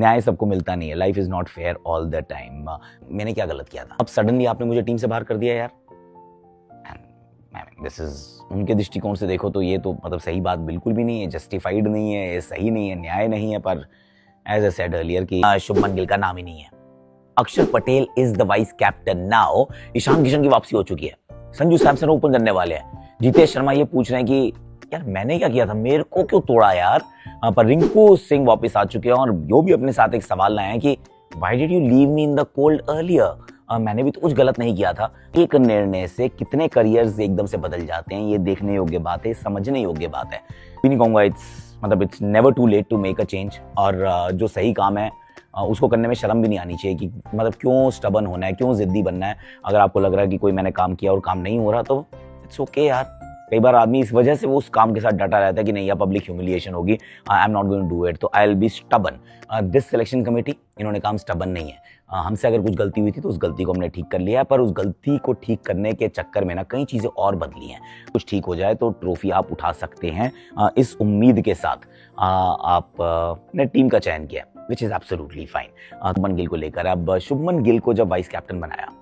न्याय सबको मिलता नहीं है, life is not fair all the time. मैंने क्या गलत किया था? अब सडनली आपने मुझे टीम से बाहर कर दिया यार। दिस इज, उनके दृष्टिकोण से देखो तो ये तो मतलब सही बात बिल्कुल भी नहीं है, जस्टिफाइड नहीं है, ये सही नहीं है, न्याय नहीं है। पर एज ए सेड अर्लियर कि शुभमन गिल का नाम ही नहीं है। Axar Patel is the vice captain now. Ishan Kishan की वापसी हो चुकी है, संजू सैमसन ओपन करने वाले हैं। जितेश शर्मा ये पूछ रहे हैं कि यार मैंने क्या किया था, मेरे को क्यों तोड़ा यार। पर रिंकू सिंह वापस आ चुके हैं और वो भी अपने साथ एक सवाल लाए हैं कि why did you leave me in the cold earlier. मैंने भी तो कुछ गलत नहीं किया था। एक निर्णय से कितने करियर्स एकदम से बदल जाते हैं, ये देखने योग्य बात है, समझने योग्य बात है। भी नहीं कहूंगा it's never too late to make a change. और जो सही काम है उसको करने में शर्म भी नहीं आनी चाहिए कि मतलब क्यों स्टबन होना है, क्यों जिद्दी बनना है। अगर आपको लग रहा है कि कोई मैंने काम किया और काम नहीं हो रहा तो इट्स ओके यार। कई बार आदमी इस वजह से वो उस काम के साथ डटा रहता है कि नहीं यार पब्लिक ह्यूमिलिएशन होगी, I am not going to do it, तो I will be stubborn. This selection committee, इन्होंने काम स्टबन नहीं है। हमसे अगर कुछ गलती हुई थी तो उस गलती को हमने ठीक कर लिया है, पर उस गलती को ठीक करने के चक्कर में ना कई चीज़ें और बदली हैं। कुछ ठीक हो जाए तो ट्रॉफी आप उठा सकते हैं, इस उम्मीद के साथ आपने टीम का चयन किया, which is absolutely fine. Shubman Gill को लेकर अब शुभमन गिल को जब वाइस कैप्टन बनाया,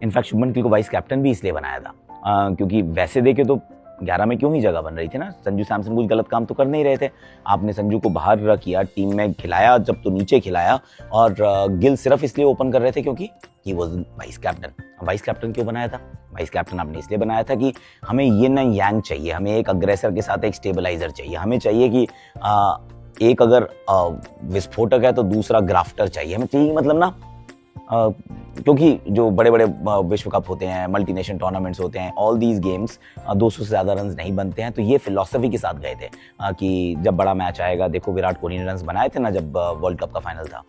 इनफैक्ट शुभमन गिल को वाइस कैप्टन भी इसलिए बनाया था क्योंकि वैसे देखे तो 11 में क्यों ही जगह बन रही थी ना, संजू सैमसन कुछ गलत काम तो कर नहीं रहे थे। आपने संजू को बाहर किया, टीम में खिलाया जब तो नीचे खिलाया, और गिल सिर्फ इसलिए ओपन कर रहे थे क्योंकि he was vice captain. Vice captain क्यों बनाया था? वाइस कैप्टन आपने इसलिए बनाया था कि हमें ये ना यांग चाहिए, हमें एक अग्रेसर के साथ एक स्टेबलाइजर चाहिए। हमें चाहिए कि एक अगर विस्फोटक है तो दूसरा ग्राफ्टर चाहिए। हमें चाहिए मतलब ना क्योंकि जो बड़े बड़े विश्व कप होते हैं, मल्टीनेशनल टूर्नामेंट्स होते हैं, ऑल दीज गेम्स 200 से ज़्यादा रन नहीं बनते हैं। तो ये फिलॉसफी के साथ गए थे कि जब बड़ा मैच आएगा, देखो विराट कोहली ने रन बनाए थे ना जब वर्ल्ड कप का फाइनल था।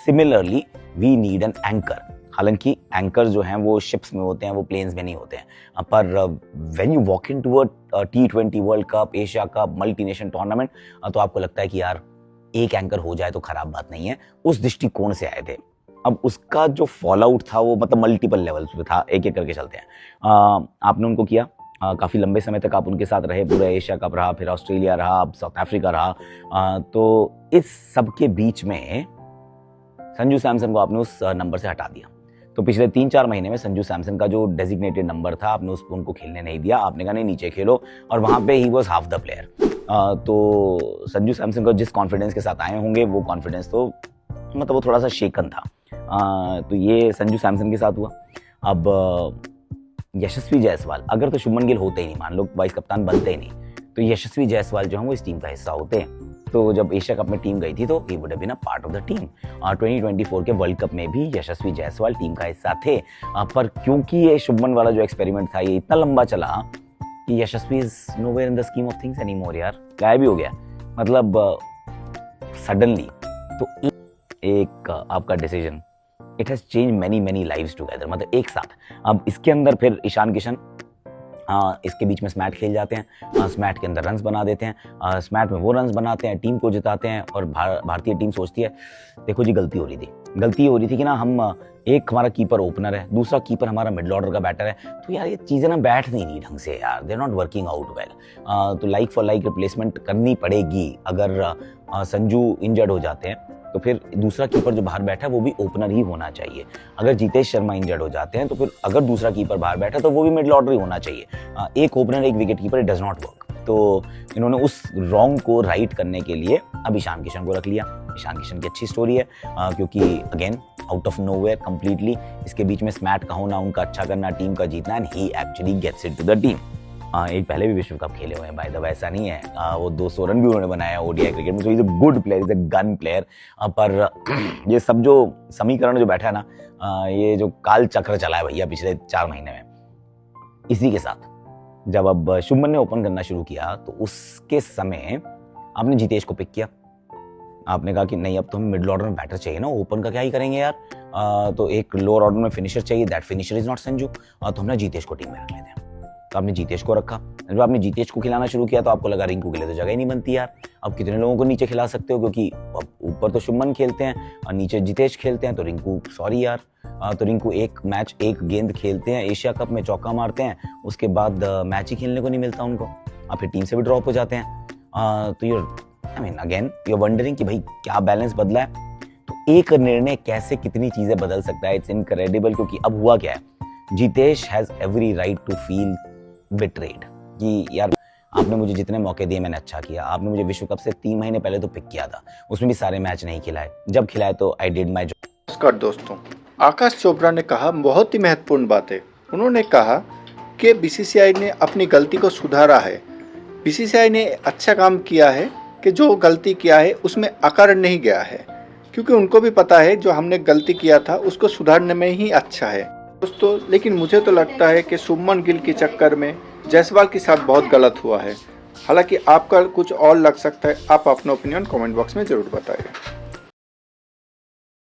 Similarly we need an anchor. हालांकि एंकर जो हैं वो शिप्स में होते हैं, वो प्लेन्स में नहीं होते हैं। पर when you walk into a T20 world cup, Asia cup, multinational tournament, तो आपको लगता है कि यार एक एंकर हो जाए तो खराब बात नहीं है। उस दृष्टिकोण से आए थे। अब उसका जो फॉल आउट था वो मतलब मल्टीपल लेवल्स पे था, एक एक करके चलते हैं। आपने उनको किया, काफ़ी लंबे समय तक आप उनके साथ रहे, पूरा एशिया कप रहा, फिर ऑस्ट्रेलिया रहा, अब साउथ अफ्रीका रहा। तो इस सब के बीच में संजू सैमसन को आपने उस नंबर से हटा दिया। तो पिछले 3-4 महीने में संजू सैमसन का जो डेजिग्नेटेड नंबर था, आपने उस पर उनको खेलने नहीं दिया। आपने कहा नहीं नीचे खेलो, और वहाँ पे he was half the player. तो संजू सैमसन को जिस कॉन्फिडेंस के साथ आए होंगे वो कॉन्फिडेंस तो मतलब वो थोड़ा सा शेकन था। तो ये संजू सैमसन के साथ हुआ। अब यशस्वी जायसवाल, अगर तो शुभमन गिल होते ही नहीं, मान लो वाइस कप्तान बनते ही नहीं, तो यशस्वी जायसवाल जो है वो इस टीम का हिस्सा होते हैं। तो जब एशिया कप में टीम गई थी तो he would have been a part of the team. 2024 के वर्ल्ड कप में भी यशस्वी जायसवाल टीम का हिस्सा थे। पर क्योंकि ये शुभमन वाला जो एक्सपेरिमेंट था ये इतना लंबा चला कि Yashasvi is nowhere in the scheme of things anymore यार, गायब भी हो गया मतलब सडनली। तो एक आपका decision, it has change many lives together, मतलब एक साथ। अब इसके अंदर फिर ईशान किशन इसके बीच में स्मैट खेल जाते हैं, स्मैट के अंदर रन्स बना देते हैं, स्मैट में वो रन्स बनाते हैं, टीम को जिताते हैं। और भारतीय टीम सोचती है देखो जी गलती हो रही थी कि ना हम एक हमारा कीपर ओपनर है, दूसरा कीपर हमारा मिडिल ऑर्डर का बैटर है, तो यार ये चीज़ें ना बैठ नहीं रही ढंग से यार, they are not working out well. तो लाइक फॉर लाइक रिप्लेसमेंट करनी पड़ेगी। अगर संजू इंजर्ड हो जाते हैं तो फिर दूसरा कीपर जो बाहर बैठा है वो भी ओपनर ही होना चाहिए। अगर जितेश शर्मा इंजर्ड हो जाते हैं तो फिर अगर दूसरा कीपर बाहर बैठा तो वो भी मिडिल ऑर्डर ही होना चाहिए। एक ओपनर एक wicket keeper, it does not work. तो इन्होंने उस रॉन्ग को राइट करने के लिए अब ईशान किशन को रख लिया। ईशान किशन की अच्छी स्टोरी है क्योंकि again out of nowhere completely, इसके बीच में स्मैट का होना, उनका अच्छा करना, टीम का जीतना, and he actually gets it to the team. एक पहले भी विश्व कप खेले हुए हैं बाय द वे, ऐसा नहीं है। वो 200 रन भी उन्होंने बनाया ओडीआई क्रिकेट में, so is a good player, is a gun player. पर ये सब जो समीकरण जो बैठा है ना, ये जो काल चक्र चला है भैया पिछले 4 महीने में, इसी के साथ जब अब शुभमन ने ओपन करना शुरू किया तो उसके समय आपने जितेश को पिक किया। आपने कहा कि नहीं अब तो हमें मिडिल ऑर्डर में बैटर चाहिए ना, ओपन का क्या ही करेंगे यार। तो एक लोअर ऑर्डर में फिनिशर चाहिए, that finisher is not Sanju. तो हमने जितेश को टीम में रख लेते हैं। तो आपने जितेश को रखा। जब आपने जितेश को खिलाना शुरू किया तो आपको लगा रिंकू के लिए तो जगह ही नहीं बनती यार, अब कितने लोगों को नीचे खिला सकते हो, क्योंकि ऊपर तो शुभमन खेलते हैं और नीचे जितेश खेलते हैं। तो रिंकू सॉरी यार, तो रिंकू एक मैच एक गेंद खेलते हैं, एशिया कप में चौका मारते हैं, उसके बाद मैच ही खेलने को नहीं मिलता उनको, और फिर टीम से भी ड्रॉप हो जाते हैं। तो you're I mean again you're wondering कि भाई क्या बैलेंस बदला है। तो एक निर्णय कैसे कितनी चीजें बदल सकता है, इट्स इनक्रेडिबल। क्योंकि अब हुआ क्या है, Jitesh has every right to feel betrayed कि यार आपने मुझे जितने मौके दिए मैंने अच्छा किया, आपने मुझे विश्व कप से 3 महीने पहले तो पिक किया था, उसमें भी सारे मैच नहीं खिलाए, जब खिलाए तो आई डिड माई जॉब। नमस्कार दोस्तों, आकाश चोपड़ा ने कहा बहुत ही महत्वपूर्ण बात है। उन्होंने कहा कि बीसीसीआई ने अपनी गलती को सुधारा है। बीसीसीआई ने अच्छा काम किया है कि जो गलती किया है उसमें अकड़ नहीं गया है, क्योंकि उनको भी पता है जो हमने गलती किया था उसको सुधारने में ही अच्छा है दोस्तों। लेकिन मुझे तो लगता है कि शुभमन गिल के चक्कर में जायसवाल के साथ बहुत गलत हुआ है। हालांकि आपका कुछ और लग सकता है, आप अपना ओपिनियन कमेंट बॉक्स में ज़रूर बताइए।